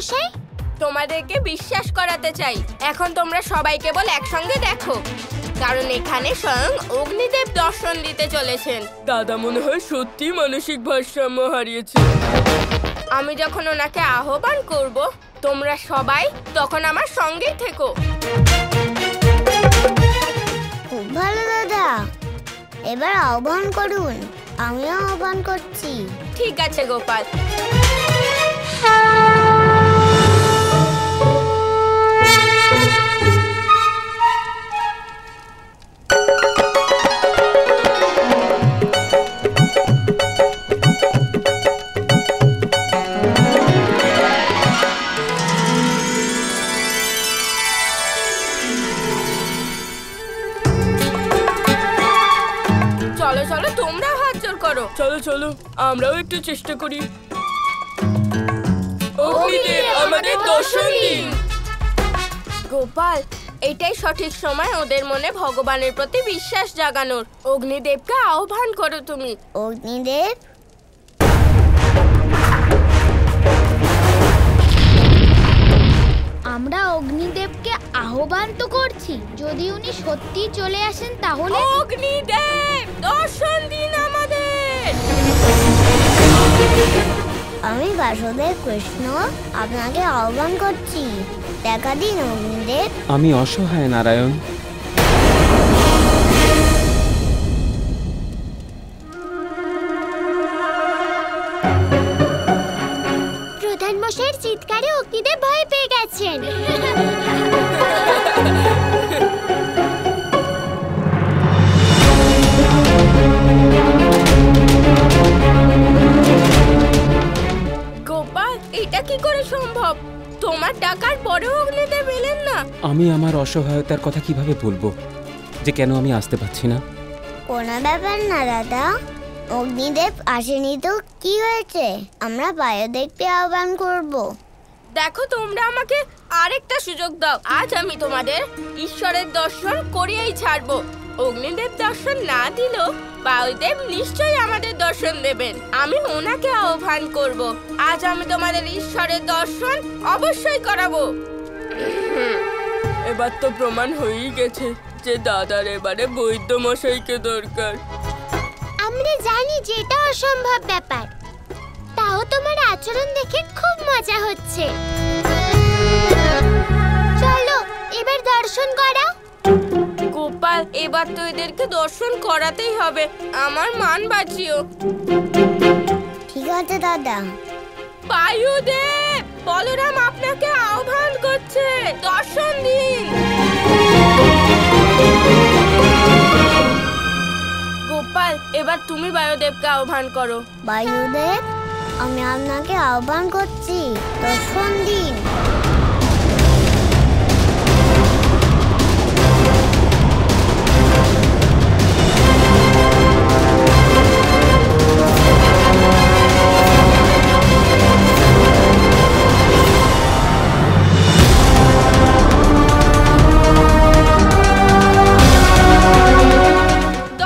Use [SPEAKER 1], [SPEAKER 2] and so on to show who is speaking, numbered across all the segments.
[SPEAKER 1] মশাই?
[SPEAKER 2] তোমাদেরকে বিশ্বাস করাতে চাই। এখন তোমরা সবাই কেবল একসঙ্গে দেখো, কারণ এখানে স্বয়ং অগ্নিদেব দর্শন দিতে চলেছেন। দাদা মনে হয় সত্যি মানসিক ভারসাম্য হারিয়েছে। আমি যখন ওনাকে আহ্বান করব, তোমরা সবাই তখন আমার সঙ্গেই থেকো।
[SPEAKER 1] খুব ভালো দাদা, এবার আহ্বান করুন। আমিও আহ্বান করছি।
[SPEAKER 2] ঠিক আছে গোপাল। চলো চলো, তোমরা হাত জোড় করো। চলো চলো, আমরাও একটু চেষ্টা করি। অগ্নিদেব আমাদের দর্শন দিন। গোপাল, এটাই সঠিক সময় ওদের মনে ভগবানের প্রতি বিশ্বাস জাগানোর। অগ্নিদেবকে আহ্বান করো তুমি।
[SPEAKER 1] অগ্নিদেব, আমরা অগ্নিদেবকে আহ্বান তো করছি, যদি উনি সত্যি চলে আসেন তাহলে।
[SPEAKER 2] অগ্নিদেব দর্শন দিন আমাদের।
[SPEAKER 1] আমি বাসুদেব কৃষ্ণ আপনাকে আহ্বান করছি, দেখা দিন অগ্নিদেব।
[SPEAKER 3] আমি অসহায় নারায়ণ।
[SPEAKER 1] প্রধান মশাইয়ের চিৎকারে অগ্নিদেব ভয় পেয়ে গেছেন।
[SPEAKER 2] গোপাল, এটা কি করে সম্ভব? তোমার ডাকার পরেও অগ্নিদেব এলেন না।
[SPEAKER 3] আমি আমার অসহায়তার কথা কিভাবে বলবো যে কেন আমি আসতে পারছি না?
[SPEAKER 1] কোনো ব্যাপার না দাদা, অগ্নিদেব আসেনি তো কি হয়েছে, আমরা বায়ুদেবকে আহ্বান করব।
[SPEAKER 2] দেখো, তোমরা আমাকে আরেকটা সুযোগ দাও। আজ আমি তোমাদের ঈশ্বরের দর্শন করিয়েই ছাড়বো। অগ্নিদেব দর্শন না দিলেও বায়ুদেব নিশ্চয়ই আমাদের দর্শন দেবেন। আমি ওনাকে আহ্বান করব। আজ আমি তোমাদের ঈশ্বরের দর্শন অবশ্যই করাবো। এবার তো প্রমাণ হয়েই গেছে যে দাদার এবারে বৈদ্য মশাইকে দরকার।
[SPEAKER 1] আমরা জানি যে এটা অসম্ভব ব্যাপার, তাও তোমার আচরণ দেখে খুব মজা হচ্ছে। চলো এবার দর্শন করাও।
[SPEAKER 2] গোপাল, এবার তো এদেরকে দর্শন করাতেই হবে। আমার মান বাঁচিও।
[SPEAKER 1] ঠিক আছে দাদা।
[SPEAKER 2] বায়ুদেব, বলরাম আপনাকে আহ্বান করছে, দর্শন দিন। গোপাল, এবার তুমি বায়ুদেবকে আহ্বান করো।
[SPEAKER 1] বায়ুদেব, আমি আপনাকে আহ্বান করছি, দর্শন দিন।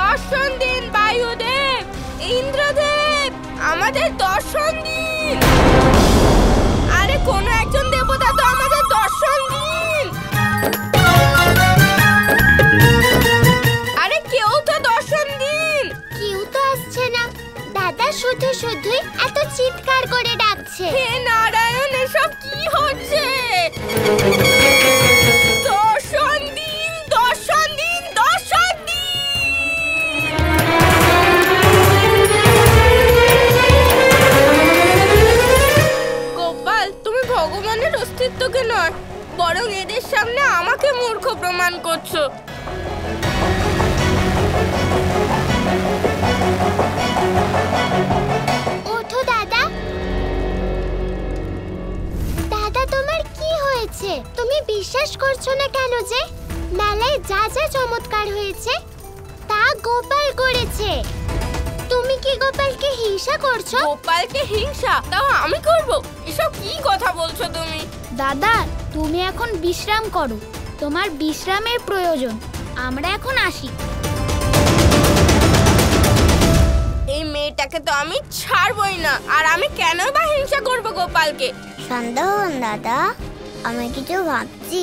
[SPEAKER 2] দর্শন দিন বায়ুদেব, ইন্দ্রদেব, আমাদের দর্শন দিন। আরে কোনো একজন দেবতা তো আমাদের দর্শন দিন। আরে কেউ তো দর্শন দিন।
[SPEAKER 1] কেউ তো আসছে না। দাদা শুধু শুধুই এত চিৎকার করে ডাকছে।
[SPEAKER 2] হে নারায়ণ, এসব কি হচ্ছে? দর্শন দিন, দর্শন দিন, দর্শন দিন। গোপাল, তুমি ভগবানের অস্তিত্বকে নয়, বরং এদের সামনে আমাকে মূর্খ প্রমাণ করছো।
[SPEAKER 1] ওঠো দাদা। দাদা, তোমার কি হয়েছে? তুমি বিশ্বাস করছো না কেন যে মেলায় যা যা চমৎকার হয়েছে তা গোপাল করেছে? তুমি কি গোপালকে হিংসা করছো?
[SPEAKER 2] গোপালকে হিংসা? তাও আমি করব? এসব কি কথা বলছো তুমি?
[SPEAKER 1] দাদা, তুমি এখন বিশ্রাম করো, তোমার বিশ্রামের প্রয়োজন। আমরা এখন আসি।
[SPEAKER 2] এই মেয়েটাকে তো আমি ছাড়বই না। আর আমি কেন বা হিংসা করব গোপালকে?
[SPEAKER 1] সন্দেহ হন দাদা, আমি কিছু ভাবছি।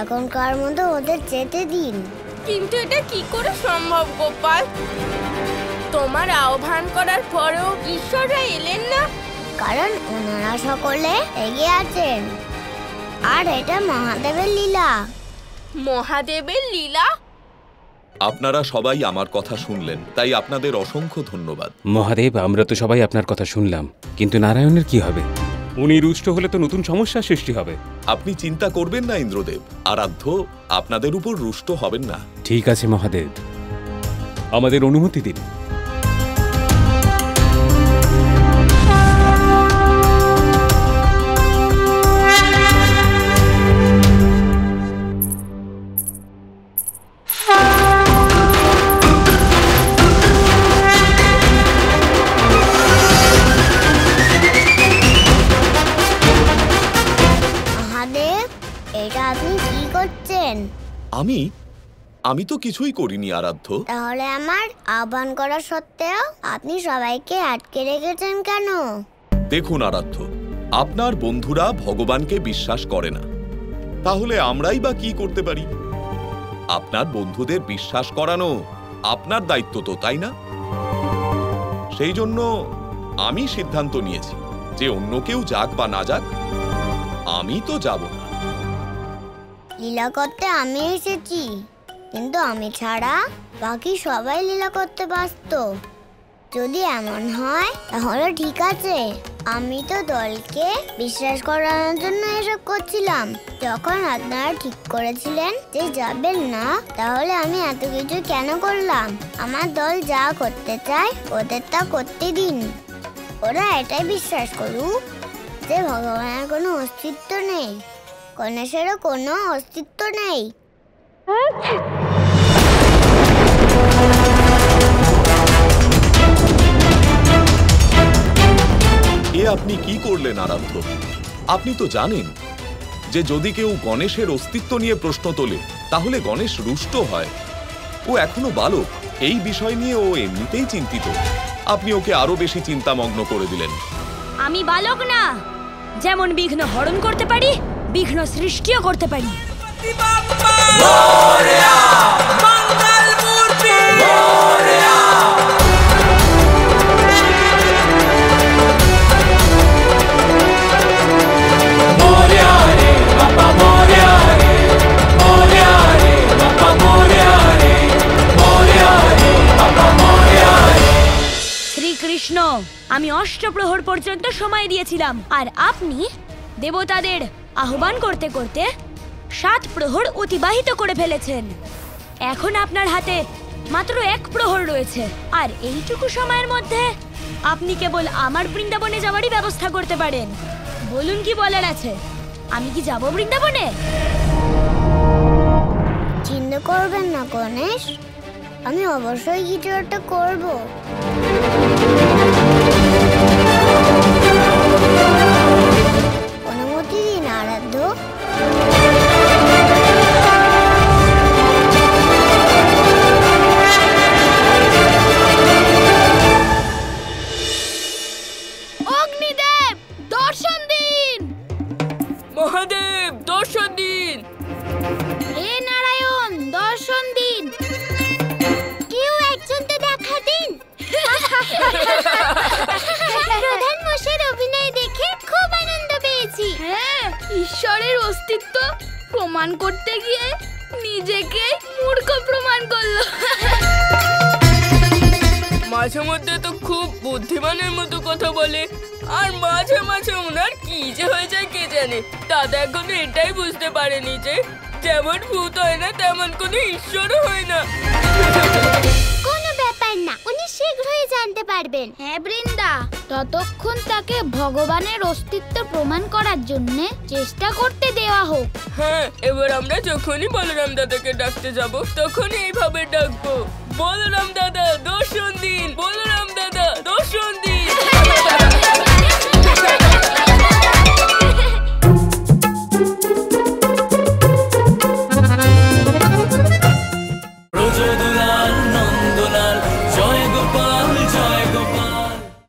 [SPEAKER 1] এখনকার মতো ওদের যেতে দিন।
[SPEAKER 2] কিন্তু এটা কি করে সম্ভব গোপাল? তোমার আহ্বান করার পরেও ঈশ্বররা এলেন না?
[SPEAKER 1] কারণ ওনারা সকলে এগিয়ে আছেন, আর এটা মহাদেবের লীলা।
[SPEAKER 2] মহাদেবের লীলা?
[SPEAKER 4] আপনারা সবাই আমার কথা শুনলেন, তাই আপনাদের অসংখ্য ধন্যবাদ।
[SPEAKER 3] মহাদেব, আমরা তো সবাই আপনার কথা শুনলাম, কিন্তু নারায়ণের কি হবে? উনি রুষ্ট হলে তো নতুন সমস্যার সৃষ্টি হবে।
[SPEAKER 4] আপনি চিন্তা করবেন না ইন্দ্রদেব, আরাধ্য আপনাদের উপর রুষ্ট হবেন না।
[SPEAKER 3] ঠিক আছে মহাদেব, আমাদের অনুমতি দিন।
[SPEAKER 1] মহাদেব, এটা আপনি কি করছেন?
[SPEAKER 4] আমি তো কিছুই করিনি আরাধ্য।
[SPEAKER 1] তাহলে আমার আহ্বান করা সত্ত্বেও আপনি সবাইকে আটকে রেখেছেন কেন?
[SPEAKER 4] দেখুন আরাধ্য, আপনার বন্ধুরা ভগবানকে বিশ্বাস করে না, তাহলে আমরাই বা কি করতে পারি? আপনার বন্ধুদের বিশ্বাস করানো আপনার দায়িত্ব তো, তাই না? সেই জন্য আমি সিদ্ধান্ত নিয়েছি যে অন্য কেউ যাক বা না যাক, আমি তো যাব না।
[SPEAKER 1] লীলা করতে আমি এসেছি, কিন্তু আমি ছাড়া বাকি সবাই লীলা করতে ব্যস্ত। যদি এমন হয় তাহলে ঠিক আছে, আমি তো দলকে বিশ্বাস করানোর জন্য এসব করছিলাম। যখন আপনারা ঠিক করেছিলেন যে যাবেন না, তাহলে আমি এত কিছু কেন করলাম? আমার দল যা করতে চায় ওদের তা করতে দিন। ওরা এটাই বিশ্বাস করুক যে ভগবানের কোনো অস্তিত্ব নেই, গণেশেরও কোনো অস্তিত্ব নেই।
[SPEAKER 4] এ আপনি কি করলেন আরাধ্য? আপনি তো জানেন যে যদি কেউ গণেশের অস্তিত্ব নিয়ে প্রশ্ন তোলে তাহলে গণেশ রুষ্ট হয়। ও এখনো বালক, এই বিষয় নিয়ে ও এমনিতেই চিন্তিত। আপনি ওকে আরো বেশি চিন্তামগ্ন করে দিলেন।
[SPEAKER 5] আমি বালক না, যেমন বিঘ্ন হরণ করতে পারি, বিঘ্ন সৃষ্টিও করতে পারি। শ্রীকৃষ্ণ, আমি অষ্টপ্রহর পর্যন্ত সময় দিয়েছিলাম, আর আপনি দেবতাদের আহ্বান করতে করতে 7 প্রহর অতিবাহিত করে ফেলেছেন। এখন আপনার হাতে মাত্র 1 প্রহর রয়েছে, আর এইটুকু সময়ের মধ্যে আপনি কেবল আমার বৃন্দাবনে যাওয়ারই ব্যবস্থা করতে পারেন। বলুন কি বলার আছে? আমি কি যাব বৃন্দাবনে?
[SPEAKER 1] চিন্তা করবেন না গণেশ, আমি অবশ্যই কিছু একটা করবো। অনুমতি দিন আরাধ্য।
[SPEAKER 2] অগ্নিদেব, দর্শন দিন! মহাদেব, দর্শন দিন!
[SPEAKER 1] হে নারায়ণ, দর্শন দিন! কেউ একজন তো দেখা দিন। প্রধান মশাইয়ের অভিনয় দেখে খুব আনন্দ পেয়েছি।
[SPEAKER 5] হ্যাঁ, ঈশ্বরের অস্তিত্ব প্রমাণ করতে গিয়ে নিজেকে মূর্খ প্রমাণ করলো।
[SPEAKER 2] মাঝে মধ্যে তো খুব বুদ্ধিমানের মতো কথা বলে, আর মাঝে মাঝে ওনার কি যে হয়ে যায় কে জানে। দাদা এখনো এটাই বুঝতে পারেনি যে যেমন ভূত হয় না তেমন কোনো ঈশ্বরও হয় না।
[SPEAKER 1] কোনো ব্যাপার না, উনি শীঘ্রই জানতে পারবেন।
[SPEAKER 6] হ্যাঁ বৃন্দা, ততক্ষণ তাকে ভগবানের অস্তিত্ব প্রমাণ করার জন্য চেষ্টা করতে দেওয়া হোক।
[SPEAKER 2] হ্যাঁ, এবার আমরা যখনই বলরাম দাদাকে ডাকতে যাব তখনই এইভাবে ডাকবো, বলরাম দাদা দর্শন দিন, বলরাম দাদা দর্শন